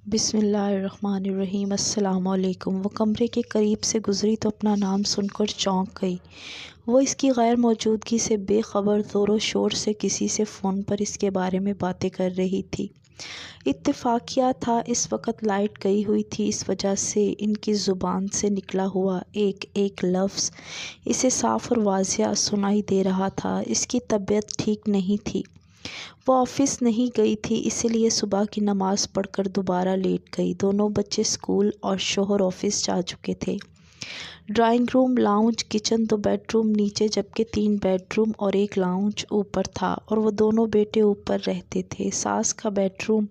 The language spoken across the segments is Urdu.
بسم اللہ الرحمن الرحیم۔ السلام علیکم۔ وہ کمرے کے قریب سے گزری تو اپنا نام سن کر چونک گئی۔ وہ اس کی غیر موجودگی سے بے خبر زور و شور سے کسی سے فون پر اس کے بارے میں باتیں کر رہی تھی۔ اتفاقیہ تھا اس وقت لائٹ گئی ہوئی تھی، اس وجہ سے ان کی زبان سے نکلا ہوا ایک ایک لفظ اسے صاف اور واضح سنائی دے رہا تھا۔ اس کی طبیعت ٹھیک نہیں تھی۔ وہ آفس نہیں گئی تھی، اسی لیے صبح کی نماز پڑھ کر دوبارہ لیٹ گئی۔ دونوں بچے اسکول اور شوہر آفس جا چکے تھے۔ Drawing room, lounge, kitchen, 2 bed room نیچے جبکہ 3 بیڈ روم اور ایک لاؤنج اوپر تھا، اور وہ دونوں بیٹے اوپر رہتے تھے۔ ساس کا بیڈ روم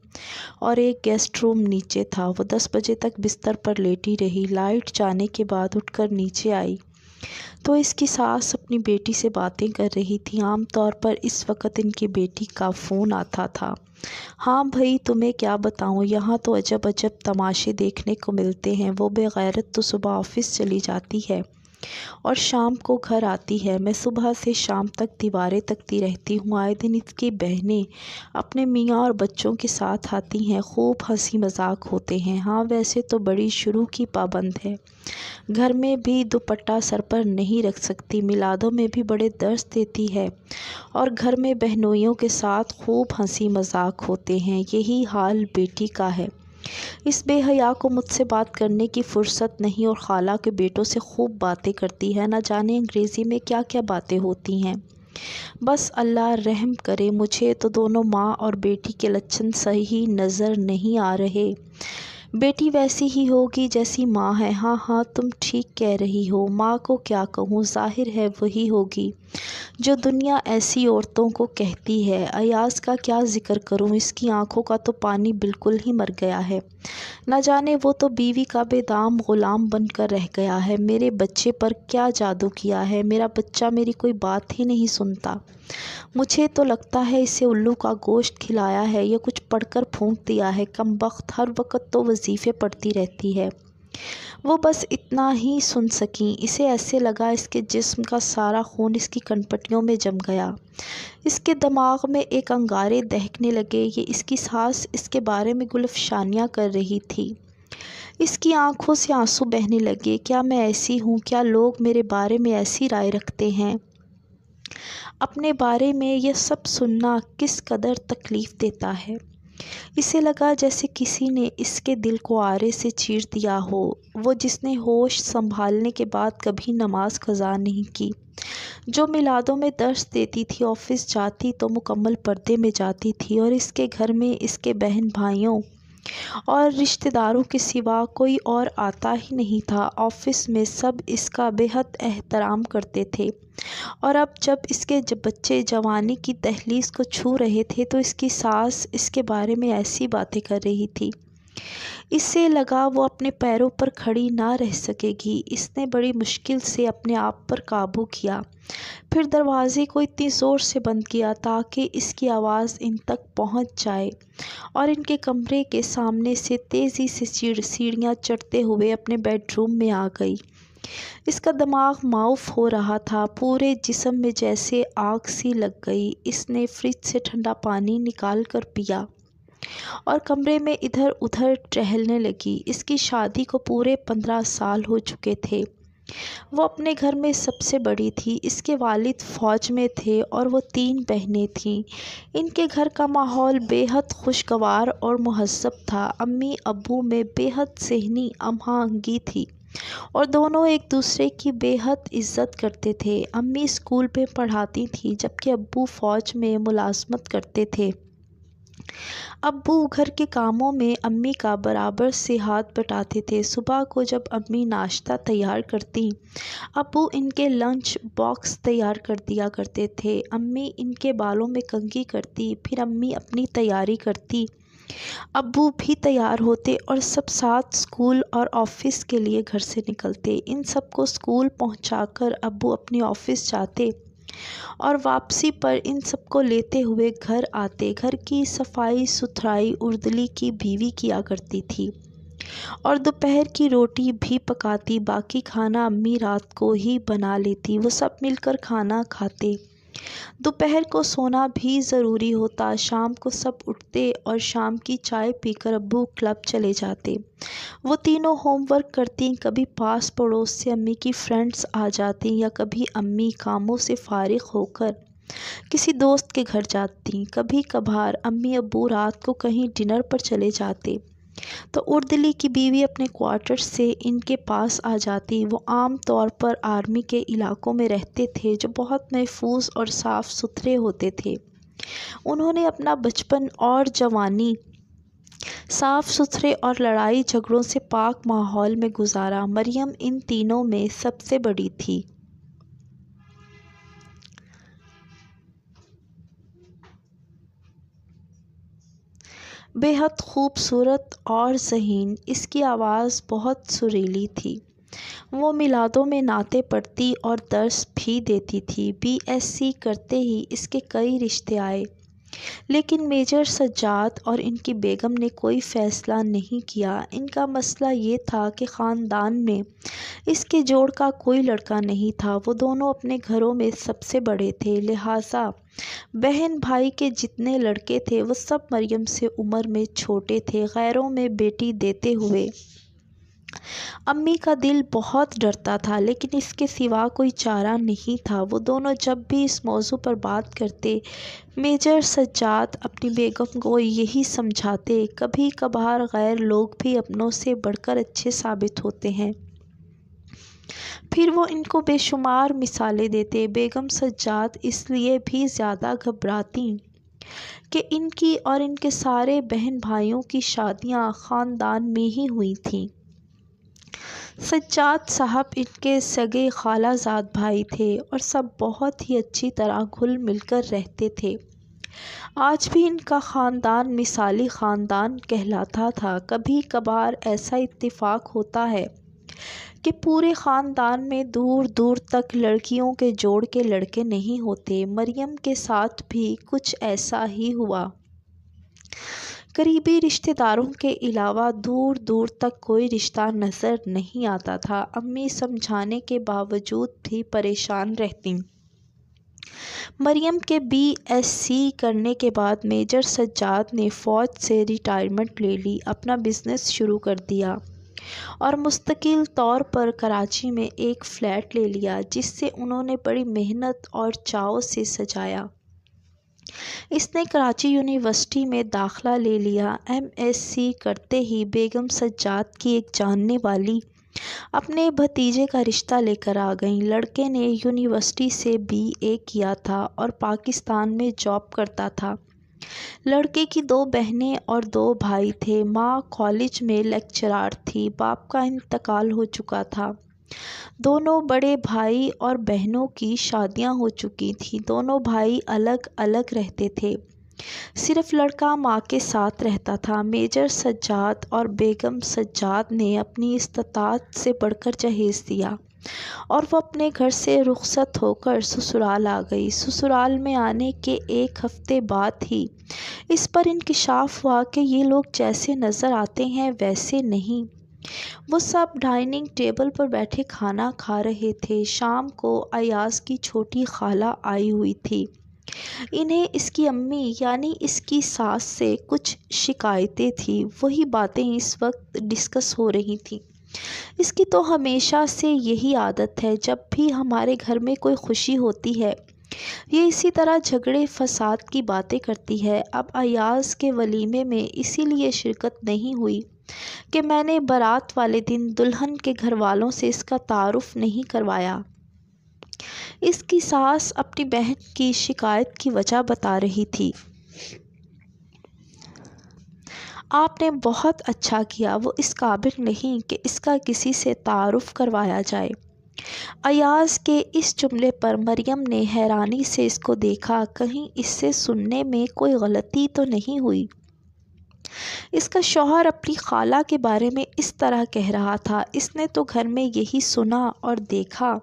اور ایک گیسٹ روم نیچے تھا۔ وہ 10 بجے تک بستر پر لیٹی رہی۔ لائٹ جانے کے بعد اٹھ کر نیچے آئی تو اس کی ساس اپنی بیٹی سے باتیں کر رہی تھی۔ عام طور پر اس وقت ان کی بیٹی کا فون آتا تھا۔ ہاں بھائی، تمہیں کیا بتاؤں، یہاں تو عجب عجب تماشے دیکھنے کو ملتے ہیں۔ وہ بے غیرت تو صبح آفس چلی جاتی ہے اور شام کو گھر آتی ہے۔ میں صبح سے شام تک دیواریں تکتی رہتی ہوں۔ آئے دن اس کی بہنیں اپنے میاں اور بچوں کے ساتھ آتی ہیں، خوب ہنسی مذاق ہوتے ہیں۔ ہاں ویسے تو بڑی شروع کی پابند ہے، گھر میں بھی دوپٹہ سر پر نہیں رکھ سکتی، میلادوں میں بھی بڑے درس دیتی ہے، اور گھر میں بہنوئیوں کے ساتھ خوب ہنسی مذاق ہوتے ہیں۔ یہی حال بیٹی کا ہے۔ اس بے حیا کو مجھ سے بات کرنے کی فرصت نہیں، اور خالہ کے بیٹوں سے خوب باتیں کرتی ہے۔ نہ جانے انگریزی میں کیا کیا باتیں ہوتی ہیں۔ بس اللہ رحم کرے، مجھے تو دونوں ماں اور بیٹی کے لچھن صحیح نظر نہیں آ رہے۔ بیٹی ویسی ہی ہوگی جیسی ماں ہے۔ ہاں ہاں، تم ٹھیک کہہ رہی ہو۔ ماں کو کیا کہوں، ظاہر ہے وہی ہوگی جو دنیا ایسی عورتوں کو کہتی ہے۔ ایاز کا کیا ذکر کروں، اس کی آنکھوں کا تو پانی بالکل ہی مر گیا ہے۔ نہ جانے وہ تو بیوی کا بے دام غلام بن کر رہ گیا ہے۔ میرے بچے پر کیا جادو کیا ہے، میرا بچہ میری کوئی بات ہی نہیں سنتا۔ مجھے تو لگتا ہے اسے الو کا گوشت کھلایا ہے یا کچھ پڑھ کر پھونک دیا ہے۔ کم بخت، ہر وقت تو وظیفے پڑھتی رہتی ہے۔ وہ بس اتنا ہی سن سکیں۔ اسے ایسے لگا اس کے جسم کا سارا خون اس کی کنپٹیوں میں جم گیا۔ اس کے دماغ میں ایک انگارے دہکنے لگے۔ یہ اس کی ساس اس کے بارے میں گل افشانیاں کر رہی تھی۔ اس کی آنکھوں سے آنسو بہنے لگے۔ کیا میں ایسی ہوں؟ کیا لوگ میرے بارے میں ایسی رائے رکھتے ہیں؟ اپنے بارے میں یہ سب سننا کس قدر تکلیف دیتا ہے۔ اسے لگا جیسے کسی نے اس کے دل کو آرے سے چیر دیا ہو۔ وہ جس نے ہوش سنبھالنے کے بعد کبھی نماز قضا نہیں کی، جو میلادوں میں درس دیتی تھی، آفس جاتی تو مکمل پردے میں جاتی تھی، اور اس کے گھر میں اس کے بہن بھائیوں اور رشتہ داروں کے سوا کوئی اور آتا ہی نہیں تھا۔ آفس میں سب اس کا بے حد احترام کرتے تھے، اور اب جب اس کے بچے جوانی کی دہلیز کو چھو رہے تھے تو اس کی ساس اس کے بارے میں ایسی باتیں کر رہی تھی۔ اسے لگا وہ اپنے پیروں پر کھڑی نہ رہ سکے گی۔ اس نے بڑی مشکل سے اپنے آپ پر قابو کیا، پھر دروازے کو اتنی زور سے بند کیا تاکہ اس کی آواز ان تک پہنچ جائے، اور ان کے کمرے کے سامنے سے تیزی سے سیڑھیاں چڑھتے ہوئے اپنے بیڈ روم میں آ گئی۔ اس کا دماغ معاف ہو رہا تھا، پورے جسم میں جیسے آگ سی لگ گئی۔ اس نے فریج سے ٹھنڈا پانی نکال کر پیا اور کمرے میں ادھر ادھر ٹہلنے لگی۔ اس کی شادی کو پورے 15 سال ہو چکے تھے۔ وہ اپنے گھر میں سب سے بڑی تھی۔ اس کے والد فوج میں تھے اور وہ 3 بہنیں تھیں۔ ان کے گھر کا ماحول بے حد خوشگوار اور مہذب تھا۔ امی ابو میں بے حد ذہنی ہم آہنگی تھی، اور دونوں ایک دوسرے کی بے حد عزت کرتے تھے۔ امی اسکول میں پڑھاتی تھیں جبکہ ابو فوج میں ملازمت کرتے تھے۔ ابو گھر کے کاموں میں امی کا برابر سے ہاتھ بٹاتے تھے۔ صبح کو جب امی ناشتہ تیار کرتیں، ابو ان کے لنچ باکس تیار کر دیا کرتے تھے۔ امی ان کے بالوں میں کنگھی کرتی، پھر امی اپنی تیاری کرتی، ابو بھی تیار ہوتے، اور سب ساتھ اسکول اور آفس کے لیے گھر سے نکلتے۔ ان سب کو اسکول پہنچا کر ابو اپنے آفس جاتے، اور واپسی پر ان سب کو لیتے ہوئے گھر آتے۔ گھر کی صفائی ستھرائی اردلی کی بیوی کیا کرتی تھی، اور دوپہر کی روٹی بھی پکاتی۔ باقی کھانا امی رات کو ہی بنا لیتی۔ وہ سب مل کر کھانا کھاتے، دوپہر کو سونا بھی ضروری ہوتا، شام کو سب اٹھتے اور شام کی چائے پی کر ابو کلب چلے جاتے۔ وہ تینوں ہوم ورک کرتیں، کبھی پاس پڑوس سے امی کی فرینڈز آ جاتیں یا کبھی امی کاموں سے فارغ ہو کر کسی دوست کے گھر جاتیں۔ کبھی کبھار امی ابو رات کو کہیں ڈنر پر چلے جاتے تو اردلی کی بیوی اپنے کوارٹر سے ان کے پاس آ جاتی۔ وہ عام طور پر آرمی کے علاقوں میں رہتے تھے جو بہت محفوظ اور صاف ستھرے ہوتے تھے۔ انہوں نے اپنا بچپن اور جوانی صاف ستھرے اور لڑائی جھگڑوں سے پاک ماحول میں گزارا۔ مریم ان تینوں میں سب سے بڑی تھی۔ بے حد خوبصورت اور ذہین، اس کی آواز بہت سریلی تھی۔ وہ میلادوں میں نعتیں پڑھتی اور درس بھی دیتی تھی۔ BSc کرتے ہی اس کے کئی رشتے آئے، لیکن میجر سجاد اور ان کی بیگم نے کوئی فیصلہ نہیں کیا۔ ان کا مسئلہ یہ تھا کہ خاندان میں اس کے جوڑ کا کوئی لڑکا نہیں تھا۔ وہ دونوں اپنے گھروں میں سب سے بڑے تھے، لہٰذا بہن بھائی کے جتنے لڑکے تھے وہ سب مریم سے عمر میں چھوٹے تھے۔ غیروں میں بیٹی دیتے ہوئے امی کا دل بہت ڈرتا تھا، لیکن اس کے سوا کوئی چارہ نہیں تھا۔ وہ دونوں جب بھی اس موضوع پر بات کرتے، میجر سجاد اپنی بیگم کو یہی سمجھاتے، کبھی کبھار غیر لوگ بھی اپنوں سے بڑھ کر اچھے ثابت ہوتے ہیں۔ پھر وہ ان کو بے شمار مثالیں دیتے۔ بیگم سجاد اس لیے بھی زیادہ گھبراتیں کہ ان کی اور ان کے سارے بہن بھائیوں کی شادیاں خاندان میں ہی ہوئی تھیں۔ سجاد صاحب ان کے سگے خالہ زاد بھائی تھے اور سب بہت ہی اچھی طرح گھل مل کر رہتے تھے۔ آج بھی ان کا خاندان مثالی خاندان کہلاتا تھا۔ کبھی کبھار ایسا اتفاق ہوتا ہے کہ پورے خاندان میں دور دور تک لڑکیوں کے جوڑ کے لڑکے نہیں ہوتے۔ مریم کے ساتھ بھی کچھ ایسا ہی ہوا۔ قریبی رشتہ داروں کے علاوہ دور دور تک کوئی رشتہ نظر نہیں آتا تھا۔ امی سمجھانے کے باوجود بھی پریشان رہتیں۔ مریم کے BSc کرنے کے بعد میجر سجاد نے فوج سے ریٹائرمنٹ لے لی، اپنا بزنس شروع کر دیا اور مستقل طور پر کراچی میں ایک فلیٹ لے لیا، جس سے انہوں نے بڑی محنت اور چاؤ سے سجایا۔ اس نے کراچی یونیورسٹی میں داخلہ لے لیا۔ MSc کرتے ہی بیگم سجاد کی ایک جاننے والی اپنے بھتیجے کا رشتہ لے کر آ گئیں۔ لڑکے نے یونیورسٹی سے BA کیا تھا اور پاکستان میں جاب کرتا تھا۔ لڑکے کی 2 بہنیں اور 2 بھائی تھے۔ ماں کالج میں لیکچرار تھی۔ باپ کا انتقال ہو چکا تھا۔ دونوں بڑے بھائی اور بہنوں کی شادیاں ہو چکی تھیں۔ دونوں بھائی الگ الگ رہتے تھے، صرف لڑکا ماں کے ساتھ رہتا تھا۔ میجر سجاد اور بیگم سجاد نے اپنی استطاعت سے بڑھ کر جہیز دیا اور وہ اپنے گھر سے رخصت ہو کر سسرال آ گئی۔ سسرال میں آنے کے 1 ہفتے بعد ہی اس پر انکشاف ہوا کہ یہ لوگ جیسے نظر آتے ہیں ویسے نہیں۔ وہ سب ڈائننگ ٹیبل پر بیٹھے کھانا کھا رہے تھے۔ شام کو ایاز کی چھوٹی خالہ آئی ہوئی تھی۔ انہیں اس کی امی یعنی اس کی ساس سے کچھ شکایتیں تھیں۔ وہی باتیں اس وقت ڈسکس ہو رہی تھیں۔ اس کی تو ہمیشہ سے یہی عادت ہے، جب بھی ہمارے گھر میں کوئی خوشی ہوتی ہے یہ اسی طرح جھگڑے فساد کی باتیں کرتی ہے۔ اب ایاز کے ولیمے میں اسی لیے شرکت نہیں ہوئی کہ میں نے بارات والے دن دلہن کے گھر والوں سے اس کا تعارف نہیں کروایا۔ اس کی ساس اپنی بہن کی شکایت کی وجہ بتا رہی تھی۔ آپ نے بہت اچھا کیا، وہ اس قابل نہیں کہ اس کا کسی سے تعارف کروایا جائے۔ ایاز کے اس جملے پر مریم نے حیرانی سے اس کو دیکھا، کہیں اس سے سننے میں کوئی غلطی تو نہیں ہوئی؟ اس کا شوہر اپنی خالہ کے بارے میں اس طرح کہہ رہا تھا۔ اس نے تو گھر میں یہی سنا اور دیکھا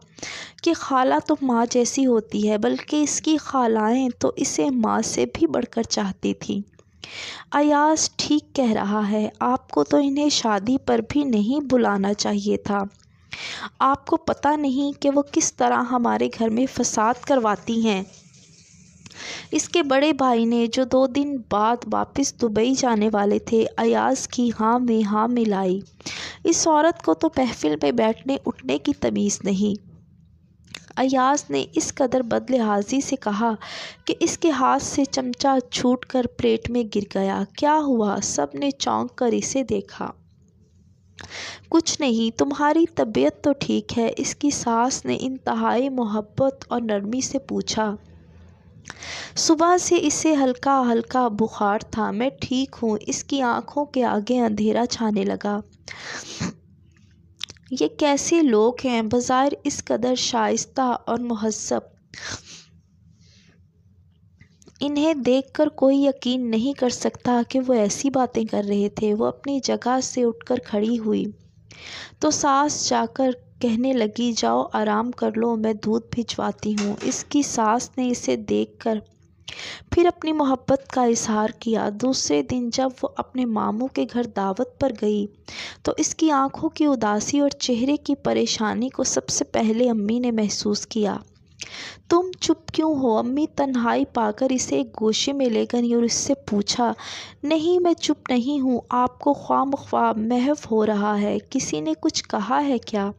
کہ خالہ تو ماں جیسی ہوتی ہے، بلکہ اس کی خالائیں تو اسے ماں سے بھی بڑھ کر چاہتی تھیں۔ ایاز ٹھیک کہہ رہا ہے، آپ کو تو انہیں شادی پر بھی نہیں بلانا چاہیے تھا۔ آپ کو پتہ نہیں کہ وہ کس طرح ہمارے گھر میں فساد کرواتی ہیں۔ اس کے بڑے بھائی نے، جو 2 دن بعد واپس دبئی جانے والے تھے، ایاز کی ہاں میں ہاں ملائی۔ اس عورت کو تو محفل میں بیٹھنے اٹھنے کی تمیز نہیں۔ ایاز نے اس قدر بدلحاظی سے کہا کہ اس کے ہاتھ سے چمچہ چھوٹ کر پلیٹ میں گر گیا۔ کیا ہوا؟ سب نے چونک کر اسے دیکھا۔ کچھ نہیں، تمہاری طبیعت تو ٹھیک ہے؟ اس کی ساس نے انتہائی محبت اور نرمی سے پوچھا۔ صبح سے اسے ہلکا ہلکا بخار تھا، میں ٹھیک ہوں۔ اس کی آنکھوں کے آگے اندھیرا چھانے لگا۔ یہ کیسے لوگ ہیں، بظاہر اس قدر شائستہ اور مہذب؟ انہیں دیکھ کر کوئی یقین نہیں کر سکتا کہ وہ ایسی باتیں کر رہے تھے۔ وہ اپنی جگہ سے اٹھ کر کھڑی ہوئی تو ساس جا کر کہنے لگی، جاؤ آرام کر لو، میں دودھ بھجواتی ہوں۔ اس کی ساس نے اسے دیکھ کر پھر اپنی محبت کا اظہار کیا۔ دوسرے دن جب وہ اپنے ماموں کے گھر دعوت پر گئی تو اس کی آنکھوں کی اداسی اور چہرے کی پریشانی کو سب سے پہلے امی نے محسوس کیا۔ تم چپ کیوں ہو؟ امی تنہائی پا کر اسے ایک گوشے میں لے گئی اور اس سے پوچھا۔ نہیں، میں چپ نہیں ہوں، آپ کو خواہ مخواہ محو ہو رہا ہے۔ کسی نے کچھ کہا ہے کیا؟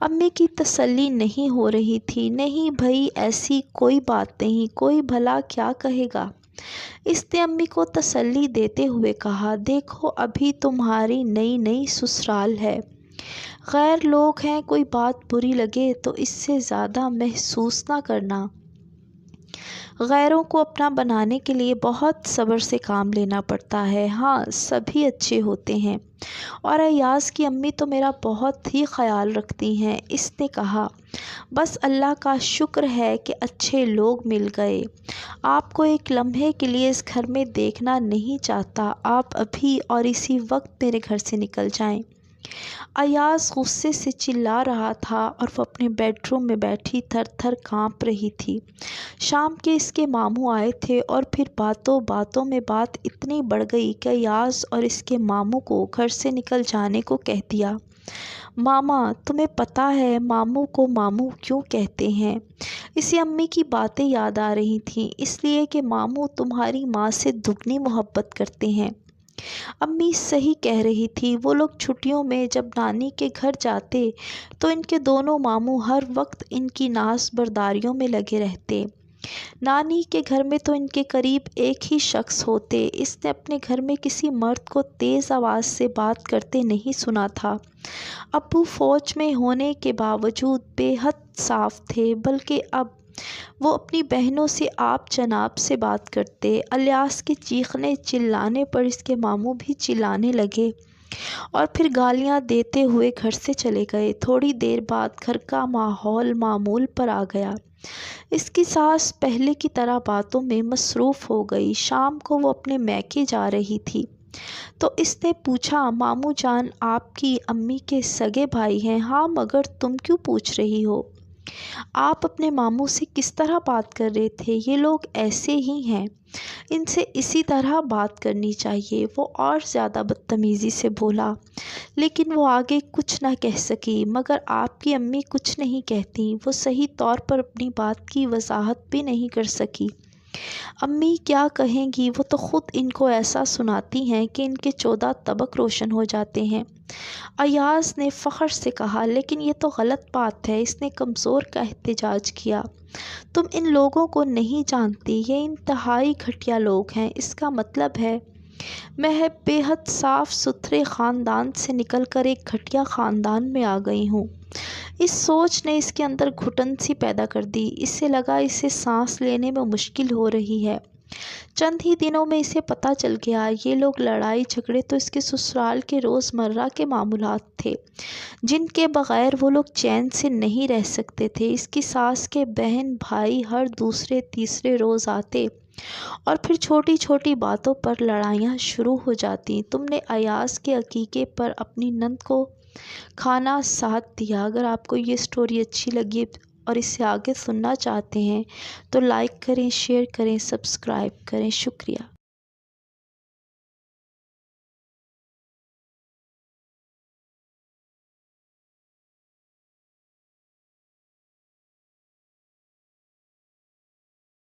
امی کی تسلی نہیں ہو رہی تھی۔ نہیں بھئی، ایسی کوئی بات نہیں، کوئی بھلا کیا کہے گا؟ اس نے امی کو تسلی دیتے ہوئے کہا، دیکھو ابھی تمہاری نئی نئی سسرال ہے، غیر لوگ ہیں، کوئی بات بری لگے تو اس سے زیادہ محسوس نہ کرنا۔ غیروں کو اپنا بنانے کے لیے بہت صبر سے کام لینا پڑتا ہے۔ ہاں، سبھی اچھے ہوتے ہیں، اور ایاز کی امی تو میرا بہت ہی خیال رکھتی ہیں۔ اس نے کہا، بس اللہ کا شکر ہے کہ اچھے لوگ مل گئے۔ آپ کو ایک لمحے کے لیے اس گھر میں دیکھنا نہیں چاہتا۔ آپ ابھی اور اسی وقت میرے گھر سے نکل جائیں۔ ایاز غصے سے چلا رہا تھا اور وہ اپنے بیڈ روم میں بیٹھی تھر تھر کانپ رہی تھی۔ شام کے اس کے ماموں آئے تھے اور پھر باتوں باتوں میں بات اتنی بڑھ گئی کہ ایاز اور اس کے ماموں کو گھر سے نکل جانے کو کہہ دیا۔ ماما، تمہیں پتہ ہے ماموں کو ماموں کیوں کہتے ہیں؟ اسے امی کی باتیں یاد آ رہی تھیں۔ اس لیے کہ ماموں تمہاری ماں سے دگنی محبت کرتے ہیں۔ امی صحیح کہہ رہی تھی۔ وہ لوگ چھٹیوں میں جب نانی کے گھر جاتے تو ان کے دونوں ماموں ہر وقت ان کی ناز برداریوں میں لگے رہتے۔ نانی کے گھر میں تو ان کے قریب ایک ہی شخص ہوتے۔ اس نے اپنے گھر میں کسی مرد کو تیز آواز سے بات کرتے نہیں سنا تھا۔ ابو فوج میں ہونے کے باوجود بے حد صاف تھے، بلکہ اب وہ اپنی بہنوں سے آپ جناب سے بات کرتے۔ الیاس کے چیخنے چلانے پر اس کے ماموں بھی چلانے لگے اور پھر گالیاں دیتے ہوئے گھر سے چلے گئے۔ تھوڑی دیر بعد گھر کا ماحول معمول پر آ گیا۔ اس کی ساس پہلے کی طرح باتوں میں مصروف ہو گئی۔ شام کو وہ اپنے میکے جا رہی تھی تو اس نے پوچھا، ماموں جان آپ کی امی کے سگے بھائی ہیں؟ ہاں، مگر تم کیوں پوچھ رہی ہو؟ آپ اپنے ماموں سے کس طرح بات کر رہے تھے؟ یہ لوگ ایسے ہی ہیں، ان سے اسی طرح بات کرنی چاہیے۔ وہ اور زیادہ بدتمیزی سے بولا، لیکن وہ آگے کچھ نہ کہہ سکی۔ مگر آپ کی امی کچھ نہیں کہتی۔ وہ صحیح طور پر اپنی بات کی وضاحت بھی نہیں کر سکی۔ امی کیا کہیں گی؟ وہ تو خود ان کو ایسا سناتی ہیں کہ ان کے 14 طبق روشن ہو جاتے ہیں۔ ایاز نے فخر سے کہا، لیکن یہ تو غلط بات ہے۔ اس نے کمزور کا احتجاج کیا۔ تم ان لوگوں کو نہیں جانتی، یہ انتہائی گھٹیا لوگ ہیں۔ اس کا مطلب ہے میں بے حد صاف ستھرے خاندان سے نکل کر ایک گھٹیا خاندان میں آ گئی ہوں۔ اس سوچ نے اس کے اندر گھٹن سی پیدا کر دی۔ اسے لگا اسے سانس لینے میں مشکل ہو رہی ہے۔ چند ہی دنوں میں اسے پتہ چل گیا، یہ لوگ لڑائی جھگڑے تو اس کے سسرال کے روزمرہ کے معمولات تھے، جن کے بغیر وہ لوگ چین سے نہیں رہ سکتے تھے۔ اس کی ساس کے بہن بھائی ہر دوسرے تیسرے روز آتے اور پھر چھوٹی چھوٹی باتوں پر لڑائیاں شروع ہو جاتی۔ تم نے ایاز کے عقیقے پر اپنی نند کو کھانا ساتھ دیا۔ اگر آپ کو یہ سٹوری اچھی لگی اور اسے آگے سننا چاہتے ہیں تو لائک کریں، شیئر کریں، سبسکرائب کریں۔ شکریہ۔